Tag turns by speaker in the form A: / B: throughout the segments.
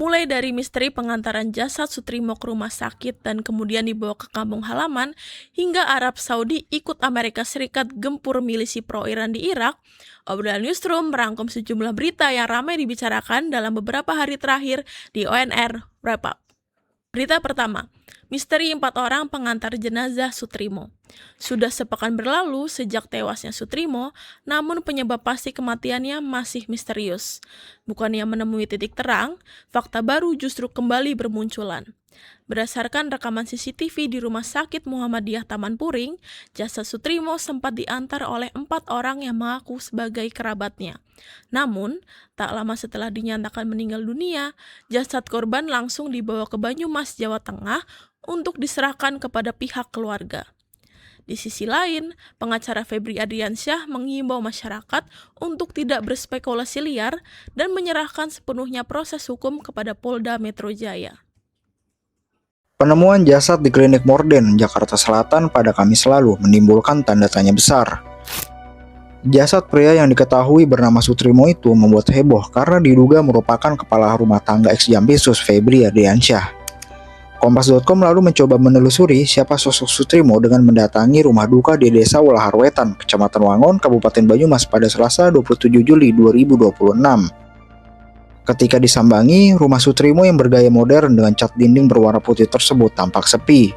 A: Mulai dari misteri pengantaran jasad Sutrimo ke rumah sakit dan kemudian dibawa ke kampung halaman, hingga Arab Saudi ikut Amerika Serikat gempur milisi pro-Iran di Irak, Obrolan Newsroom merangkum sejumlah berita yang ramai dibicarakan dalam beberapa hari terakhir di ONR Wrap Up. Berita pertama, misteri 4 orang pengantar jenazah Sutrimo. Sudah sepekan berlalu sejak tewasnya Sutrimo, namun penyebab pasti kematiannya masih misterius. Bukannya menemui titik terang, fakta baru justru kembali bermunculan. Berdasarkan rekaman CCTV di Rumah Sakit Muhammadiyah Taman Puring, jasad Sutrimo sempat diantar oleh 4 orang yang mengaku sebagai kerabatnya. Namun, tak lama setelah dinyatakan meninggal dunia, jasad korban langsung dibawa ke Banyumas, Jawa Tengah untuk diserahkan kepada pihak keluarga. Di sisi lain, pengacara Febri Adriansyah mengimbau masyarakat untuk tidak berspekulasi liar dan menyerahkan sepenuhnya proses hukum kepada Polda Metro Jaya.
B: Penemuan jasad di Klinik Morden, Jakarta Selatan pada Kamis lalu menimbulkan tanda tanya besar. Jasad pria yang diketahui bernama Sutrimo itu membuat heboh karena diduga merupakan kepala rumah tangga ex-Jampisus Febri Adriansyah. Kompas.com lalu mencoba menelusuri siapa sosok Sutrimo dengan mendatangi rumah duka di Desa Walaharwetan, Kecamatan Wangon, Kabupaten Banyumas pada Selasa 27 Juli 2026. Ketika disambangi, rumah Sutrimo yang bergaya modern dengan cat dinding berwarna putih tersebut tampak sepi.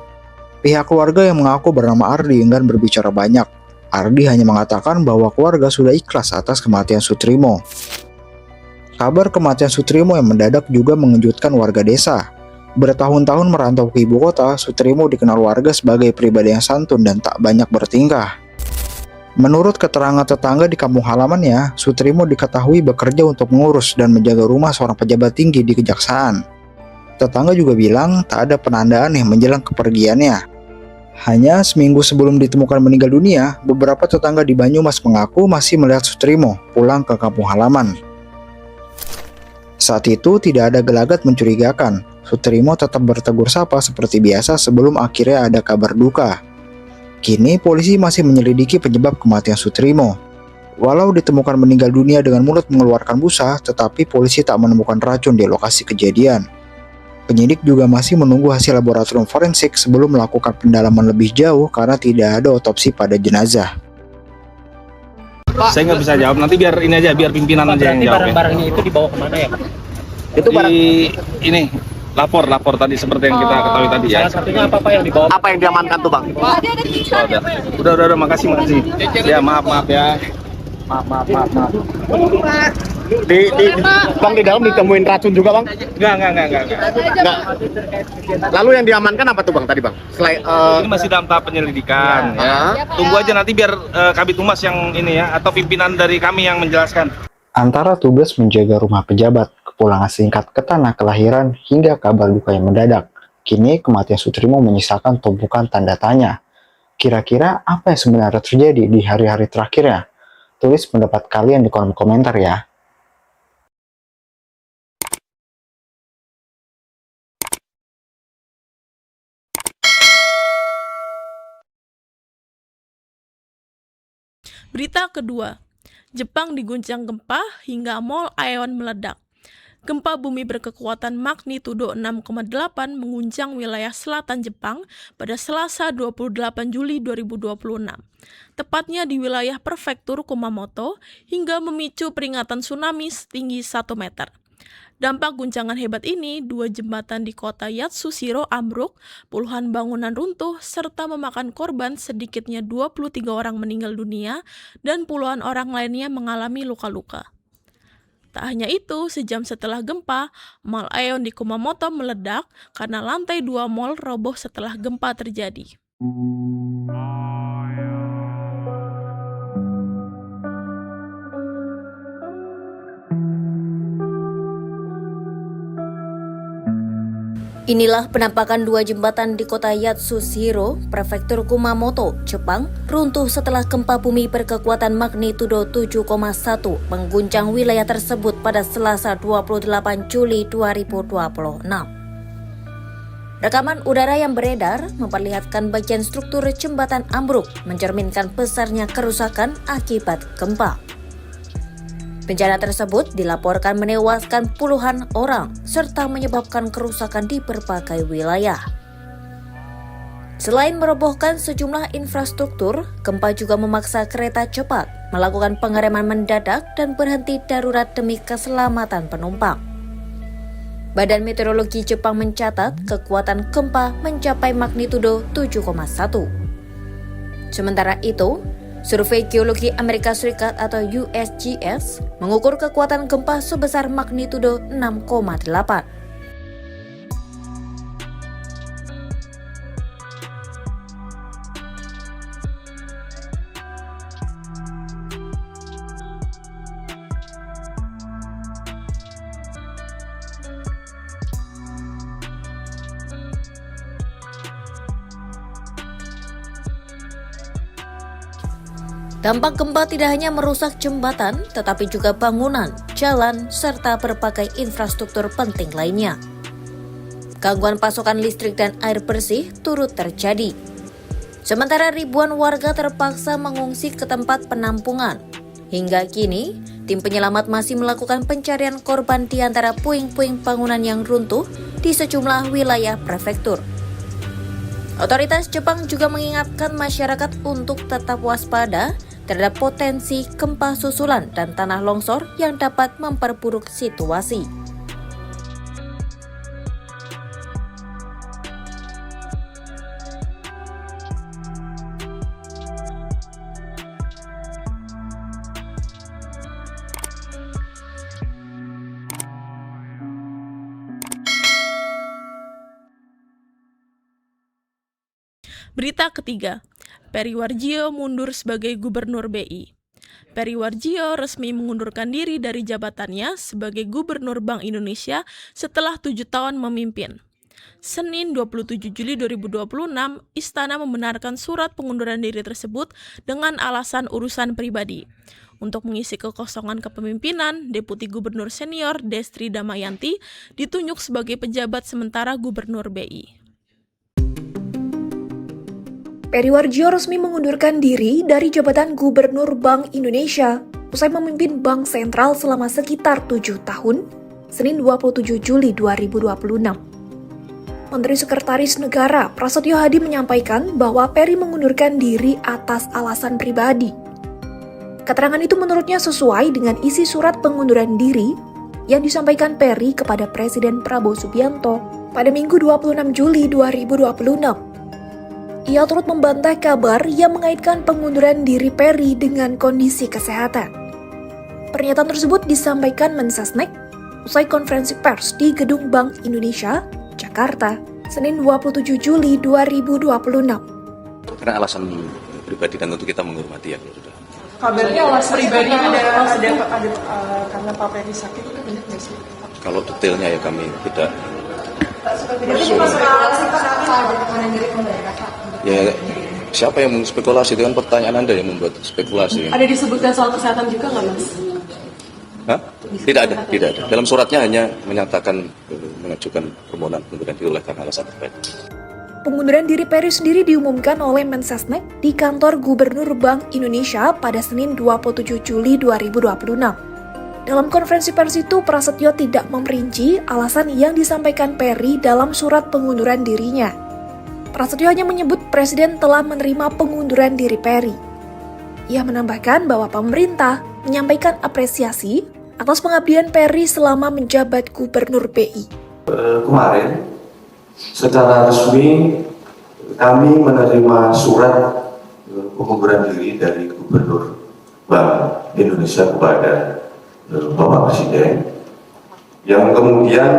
B: Pihak keluarga yang mengaku bernama Ardi enggan berbicara banyak. Ardi hanya mengatakan bahwa keluarga sudah ikhlas atas kematian Sutrimo. Kabar kematian Sutrimo yang mendadak juga mengejutkan warga desa. Bertahun-tahun merantau ke ibu kota, Sutrimo dikenal warga sebagai pribadi yang santun dan tak banyak bertingkah. Menurut keterangan tetangga di kampung halamannya, Sutrimo diketahui bekerja untuk mengurus dan menjaga rumah seorang pejabat tinggi di kejaksaan. Tetangga juga bilang tak ada penandaan yang menjelang kepergiannya. Hanya seminggu sebelum ditemukan meninggal dunia, beberapa tetangga di Banyumas mengaku masih melihat Sutrimo pulang ke kampung halaman. Saat itu tidak ada gelagat mencurigakan. Sutrimo tetap bertegur sapa seperti biasa sebelum akhirnya ada kabar duka. Kini polisi masih menyelidiki penyebab kematian Sutrimo. Walau ditemukan meninggal dunia dengan mulut mengeluarkan busa, tetapi polisi tak menemukan racun di lokasi kejadian. Penyidik juga masih menunggu hasil laboratorium forensik sebelum melakukan pendalaman lebih jauh karena tidak ada otopsi pada jenazah.
C: Pak, saya nggak bisa jawab, nanti biar ini aja, biar pimpinan aja yang jawab.
D: Barang-barangnya itu dibawa kemana ya, Pak?
C: Itu barang ini lapor tadi seperti yang kita ketahui tadi ya.
D: Salah satunya apa yang dibawa?
E: Apa yang diamankan tuh, Bang?
C: Udah, makasih. Ya, maaf ya. Maaf.
E: Bang, di dalam ditemuin racun juga, Bang? Enggak. Lalu yang diamankan apa tuh, Bang, tadi, Bang? Selain
C: Ini masih dalam tahap penyelidikan ya. Tunggu aja nanti biar Kabid Humas yang ini ya, atau pimpinan dari kami yang menjelaskan.
B: Antara tugas menjaga rumah pejabat, kepulangan singkat ke tanah kelahiran, hingga kabar duka yang mendadak, kini kematian Sutrimo menyisakan tumpukan tanda tanya. Kira-kira apa yang sebenarnya terjadi di hari-hari terakhirnya? Tulis pendapat kalian di kolom komentar ya.
A: Berita kedua, Jepang diguncang gempa hingga Mall Aeon meledak. Gempa bumi berkekuatan magnitudo 6,8 mengguncang wilayah selatan Jepang pada Selasa 28 Juli 2026. Tepatnya di wilayah prefektur Kumamoto hingga memicu peringatan tsunami setinggi 1 meter. Dampak guncangan hebat ini, 2 jembatan di kota Yatsushiro ambruk, puluhan bangunan runtuh, serta memakan korban sedikitnya 23 orang meninggal dunia dan puluhan orang lainnya mengalami luka-luka. Tak hanya itu, sejam setelah gempa, Mall Aeon di Kumamoto meledak karena lantai 2 mall roboh setelah gempa terjadi.
F: Inilah penampakan 2 jembatan di kota Yatsushiro, prefektur Kumamoto, Jepang, runtuh setelah gempa bumi berkekuatan magnitudo 7,1 mengguncang wilayah tersebut pada Selasa 28 Juli 2026. Rekaman udara yang beredar memperlihatkan bagian struktur jembatan ambruk, mencerminkan besarnya kerusakan akibat gempa. Bencana tersebut dilaporkan menewaskan puluhan orang serta menyebabkan kerusakan di berbagai wilayah. Selain merobohkan sejumlah infrastruktur, gempa juga memaksa kereta cepat melakukan pengereman mendadak dan berhenti darurat demi keselamatan penumpang. Badan Meteorologi Jepang mencatat kekuatan gempa mencapai magnitudo 7,1. Sementara itu, Survei Geologi Amerika Serikat atau USGS mengukur kekuatan gempa sebesar magnitudo 6,8. Dampak gempa tidak hanya merusak jembatan, tetapi juga bangunan, jalan, serta berbagai infrastruktur penting lainnya. Gangguan pasokan listrik dan air bersih turut terjadi. Sementara ribuan warga terpaksa mengungsi ke tempat penampungan. Hingga kini, tim penyelamat masih melakukan pencarian korban di antara puing-puing bangunan yang runtuh di sejumlah wilayah prefektur. Otoritas Jepang juga mengingatkan masyarakat untuk tetap waspada terhadap potensi gempa susulan dan tanah longsor yang dapat memperburuk situasi.
A: Berita ketiga, Peri Warjio mundur sebagai Gubernur BI. Peri Warjio resmi mengundurkan diri dari jabatannya sebagai Gubernur Bank Indonesia setelah 7 tahun memimpin. Senin 27 Juli 2026, Istana membenarkan surat pengunduran diri tersebut dengan alasan urusan pribadi. Untuk mengisi kekosongan kepemimpinan, Deputi Gubernur Senior Destri Damayanti ditunjuk sebagai pejabat sementara Gubernur BI.
G: Peri Warjio resmi mengundurkan diri dari jabatan Gubernur Bank Indonesia usai memimpin Bank Sentral selama sekitar 7 tahun, Senin 27 Juli 2026. Menteri Sekretaris Negara Prasetyo Hadi menyampaikan bahwa Peri mengundurkan diri atas alasan pribadi. Keterangan itu menurutnya sesuai dengan isi surat pengunduran diri yang disampaikan Peri kepada Presiden Prabowo Subianto pada Minggu 26 Juli 2026. Ia turut membantah kabar yang mengaitkan pengunduran diri Peri dengan kondisi kesehatan. Pernyataan tersebut disampaikan Mensesnek usai konferensi pers di Gedung Bank Indonesia, Jakarta, Senin 27 Juli 2026.
H: Karena alasan pribadi dan tentu kita menghormati ya.
I: Kabarnya alasan pribadi ada karena Pak Peri sakit itu benar nggak sih?
H: Kalau detailnya ya kami tidak. Ya, siapa yang mengspekulasi? Itu kan pertanyaan Anda yang membuat spekulasi.
I: Ada disebutkan soal kesehatan juga nggak, Mas?
H: Hah? Tidak ada. Dalam suratnya hanya menyatakan mengajukan permohonan pengunduran diri oleh karena alasan pribadi.
G: Pengunduran diri Peri sendiri diumumkan oleh Mensesnek di kantor Gubernur Bank Indonesia pada Senin 27 Juli 2026. Dalam konferensi pers itu, Prasetyo tidak memperinci alasan yang disampaikan Peri dalam surat pengunduran dirinya. Prasetyo hanya menyebut Presiden telah menerima pengunduran diri Peri. Ia menambahkan bahwa pemerintah menyampaikan apresiasi atas pengabdian Peri selama menjabat Gubernur BI.
J: Kemarin, secara resmi kami menerima surat pengunduran diri dari Gubernur Bank Indonesia kepada Bapak Presiden, yang kemudian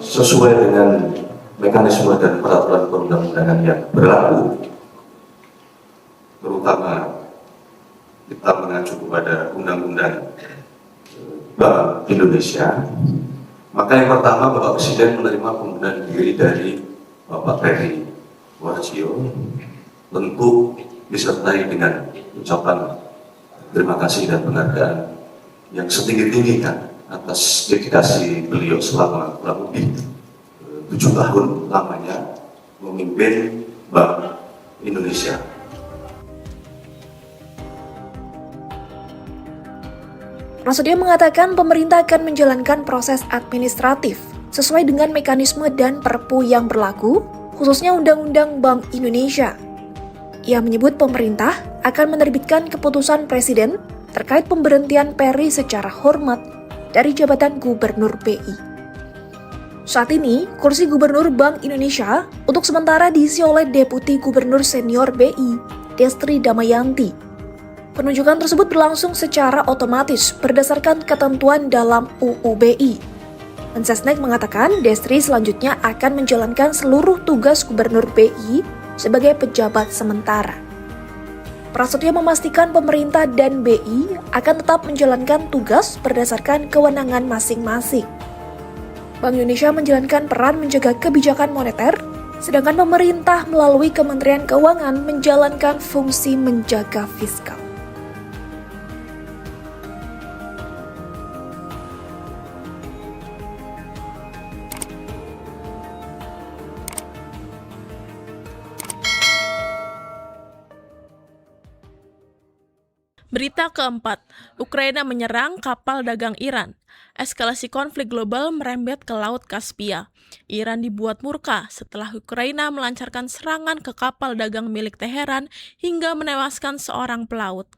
J: sesuai dengan mekanisme dan peraturan perundang-undangan yang berlaku, terutama kita mengacu kepada Undang-Undang Bank Indonesia, maka yang pertama Bapak Presiden menerima pengunduran diri dari Bapak Peri Warjio, tentu disertai dengan ucapan terima kasih dan penghargaan yang setinggi-tingginya atas dedikasi beliau selama kurang lebih 7 tahun lamanya memimpin Bank Indonesia.
G: Prasetyo mengatakan pemerintah akan menjalankan proses administratif sesuai dengan mekanisme dan perpu yang berlaku, khususnya Undang-Undang Bank Indonesia. Ia menyebut pemerintah akan menerbitkan keputusan Presiden terkait pemberhentian Peri secara hormat dari jabatan Gubernur BI. Saat ini, kursi Gubernur Bank Indonesia untuk sementara diisi oleh Deputi Gubernur Senior BI, Destri Damayanti. Penunjukan tersebut berlangsung secara otomatis berdasarkan ketentuan dalam UU BI. Mensesnek mengatakan Destri selanjutnya akan menjalankan seluruh tugas Gubernur BI sebagai pejabat sementara. Prasetyo memastikan pemerintah dan BI akan tetap menjalankan tugas berdasarkan kewenangan masing-masing. Bank Indonesia menjalankan peran menjaga kebijakan moneter, sedangkan pemerintah melalui Kementerian Keuangan menjalankan fungsi menjaga fiskal.
A: Berita keempat, Ukraina menyerang kapal dagang Iran. Eskalasi konflik global merembet ke Laut Kaspia. Iran dibuat murka setelah Ukraina melancarkan serangan ke kapal dagang milik Teheran hingga menewaskan seorang pelaut.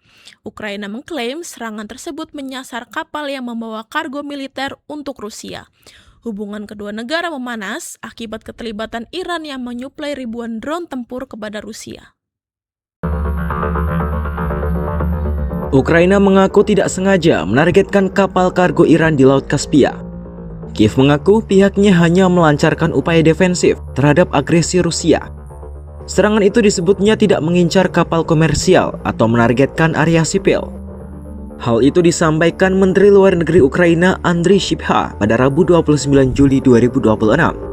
A: Ukraina mengklaim serangan tersebut menyasar kapal yang membawa kargo militer untuk Rusia. Hubungan kedua negara memanas akibat keterlibatan Iran yang menyuplai ribuan drone tempur kepada Rusia.
K: Ukraina mengaku tidak sengaja menargetkan kapal kargo Iran di Laut Kaspia. Kiev mengaku pihaknya hanya melancarkan upaya defensif terhadap agresi Rusia. Serangan itu disebutnya tidak mengincar kapal komersial atau menargetkan area sipil. Hal itu disampaikan Menteri Luar Negeri Ukraina Andriy Sybiha pada Rabu 29 Juli 2026.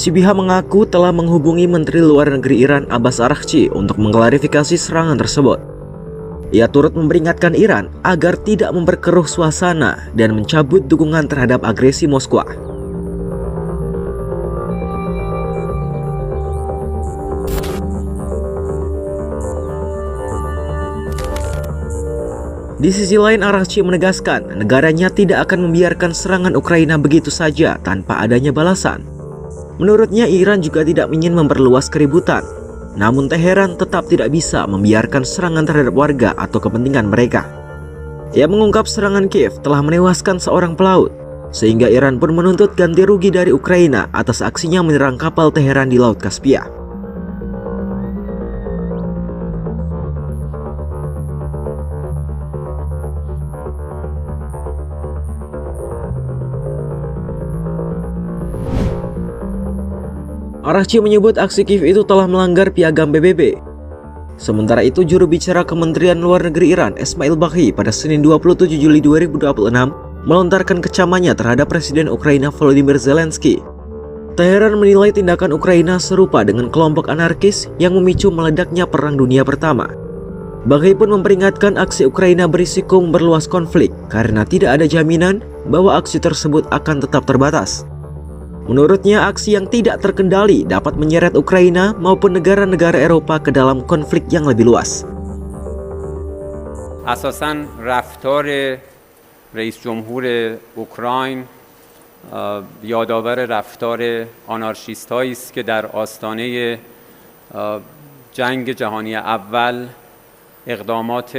K: Sybiha mengaku telah menghubungi Menteri Luar Negeri Iran Abbas Araghchi untuk mengklarifikasi serangan tersebut. Ia turut memperingatkan Iran agar tidak memperkeruh suasana dan mencabut dukungan terhadap agresi Moskwa. Di sisi lain, Araghchi menegaskan negaranya tidak akan membiarkan serangan Ukraina begitu saja tanpa adanya balasan. Menurutnya, Iran juga tidak ingin memperluas keributan. Namun Teheran tetap tidak bisa membiarkan serangan terhadap warga atau kepentingan mereka. Ia mengungkap serangan Kiev telah menewaskan seorang pelaut, sehingga Iran pun menuntut ganti rugi dari Ukraina atas aksinya menyerang kapal Teheran di Laut Kaspia. Araghchi menyebut aksi Kiev itu telah melanggar piagam PBB. Sementara itu, juru bicara Kementerian Luar Negeri Iran, Esmail Baghi, pada Senin 27 Juli 2026 melontarkan kecamannya terhadap Presiden Ukraina Volodymyr Zelensky. Teheran menilai tindakan Ukraina serupa dengan kelompok anarkis yang memicu meledaknya Perang Dunia Pertama. Baghi pun memperingatkan aksi Ukraina berisiko memperluas konflik karena tidak ada jaminan bahwa aksi tersebut akan tetap terbatas. Menurutnya, aksi yang tidak terkendali dapat menyeret Ukraina maupun negara-negara Eropa ke dalam konflik yang lebih luas.
L: Asasan raftar Rais Jumhur Ukraina yadavar raftar anarshistایی است که در آستانه جنگ جهانی اول اقدامات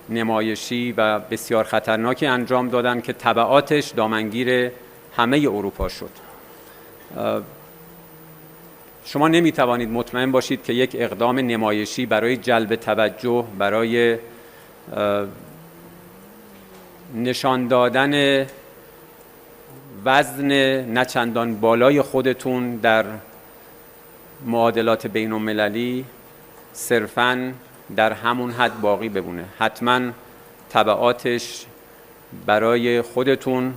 L: نمایشی و بسیار خطرناکی انجام دادند که تبعاتش دامنگیر همه اروپا شد. شما نمیتوانید مطمئن باشید که یک اقدام نمایشی برای جلب توجه، برای نشان دادن وزن نچندان بالای خودتون در معادلات بین المللی صرفاً در همون حد باقی بمونه. حتما تبعاتش برای خودتون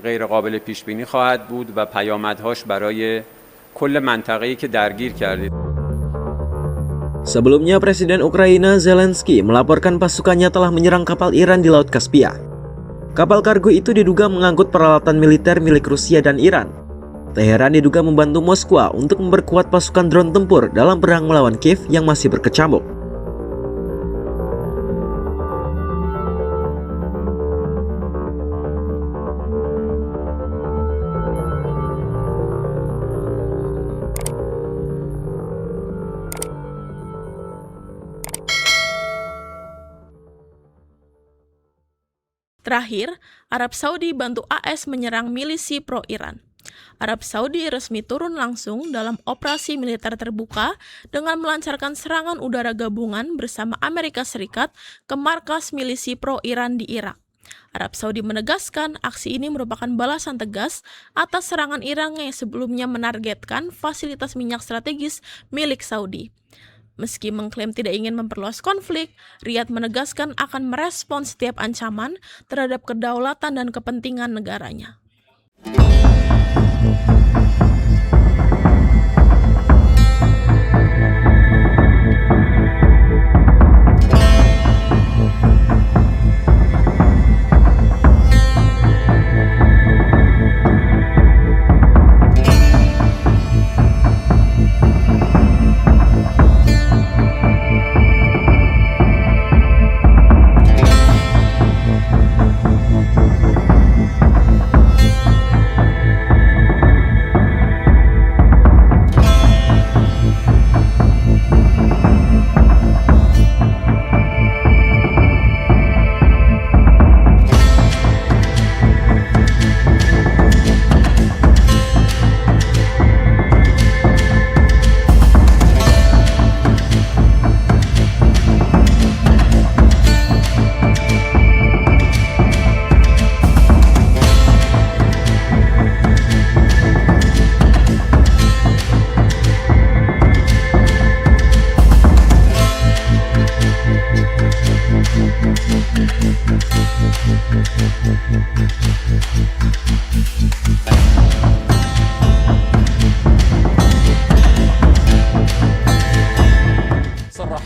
L: غیر قابل پیش بینی خواهد بود و پیامدهاش برای کل منطقه‌ای که درگیر کردید.
K: Sebelumnya, Presiden Ukraina Zelensky melaporkan pasukannya telah menyerang kapal Iran di Laut Kaspia. Kapal kargo itu diduga mengangkut peralatan militer milik Rusia dan Iran. Teheran diduga membantu Moskwa untuk memperkuat pasukan drone tempur dalam perang melawan Kiev yang masih berkecamuk.
A: Terakhir, Arab Saudi bantu AS menyerang milisi pro-Iran. Arab Saudi resmi turun langsung dalam operasi militer terbuka dengan melancarkan serangan udara gabungan bersama Amerika Serikat ke markas milisi pro-Iran di Irak. Arab Saudi menegaskan aksi ini merupakan balasan tegas atas serangan Iran yang sebelumnya menargetkan fasilitas minyak strategis milik Saudi. Meski mengklaim tidak ingin memperluas konflik, Riyadh menegaskan akan merespons setiap ancaman terhadap kedaulatan dan kepentingan negaranya.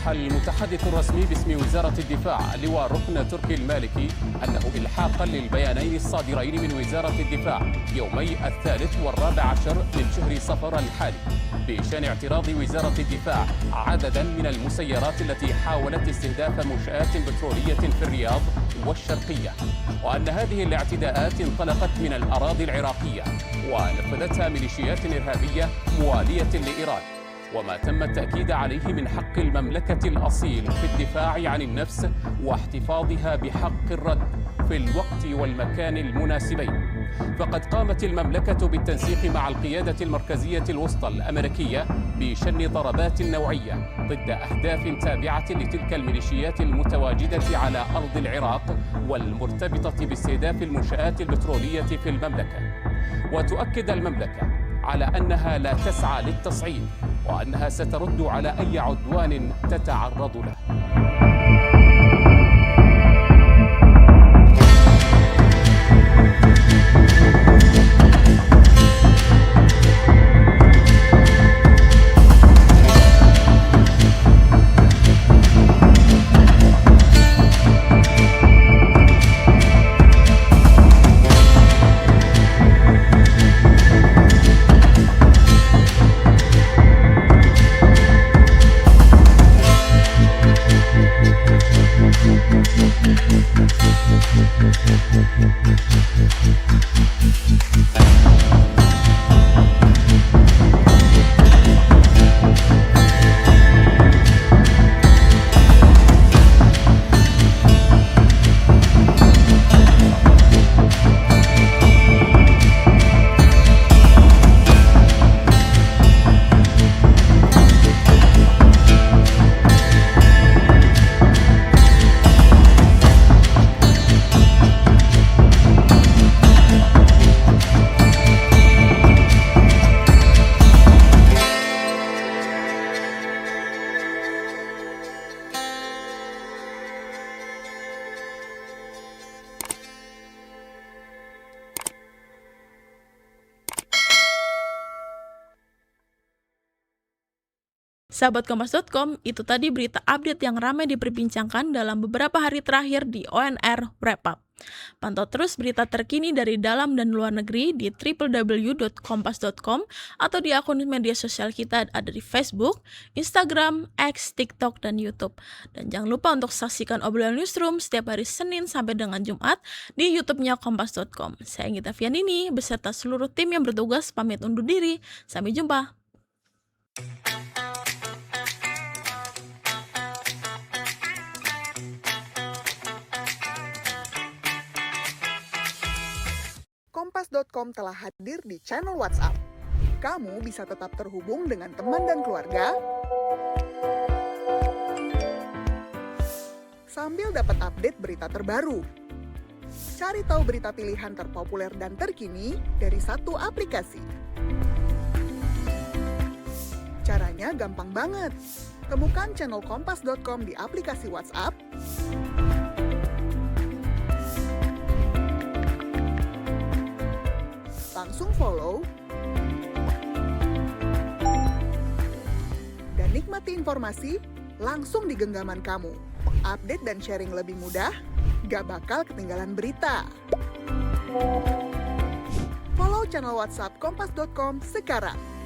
M: المتحدث الرسمي باسم وزارة الدفاع لواء ركن تركي المالكي أنه إلحاقا للبيانين الصادرين من وزارة الدفاع يومي 3 و14 من شهر صفر الحالي بشأن اعتراض وزارة الدفاع عددا من المسيرات التي حاولت استهداف منشآت بترولية في الرياض والشرقية، وأن هذه الاعتداءات انطلقت من الأراضي العراقية ونفذتها ميليشيات إرهابية موالية لإيران، وما تم التأكيد عليه من حق المملكة الأصيل في الدفاع عن النفس واحتفاظها بحق الرد في الوقت والمكان المناسبين. فقد قامت المملكة بالتنسيق مع القيادة المركزية الوسطى الأمريكية بشن ضربات نوعية ضد أهداف تابعة لتلك الميليشيات المتواجدة على أرض العراق والمرتبطة باستهداف المنشآت البترولية في المملكة. وتؤكد المملكة على أنها لا تسعى للتصعيد وأنها سترد على أي عدوان تتعرض له.
J: Thank you.
A: Sahabat Kompas.com, itu tadi berita update yang ramai diperbincangkan dalam beberapa hari terakhir di ONR Wrap Up. Pantau terus berita terkini dari dalam dan luar negeri di www.kompas.com atau di akun media sosial kita ada di Facebook, Instagram, X, TikTok, dan YouTube. Dan jangan lupa untuk saksikan obrolan newsroom setiap hari Senin sampai dengan Jumat di YouTube-nya Kompas.com. Saya Gita Fianini beserta seluruh tim yang bertugas pamit undur diri. Sampai jumpa.
N: Kompas.com telah hadir di channel WhatsApp. Kamu bisa tetap terhubung dengan teman dan keluarga sambil dapat update berita terbaru. Cari tahu berita pilihan terpopuler dan terkini dari satu aplikasi. Caranya gampang banget. Temukan channel Kompas.com di aplikasi WhatsApp, langsung follow, dan nikmati informasi langsung di genggaman kamu. Update dan sharing lebih mudah, gak bakal ketinggalan berita. Follow channel WhatsApp Kompas.com sekarang.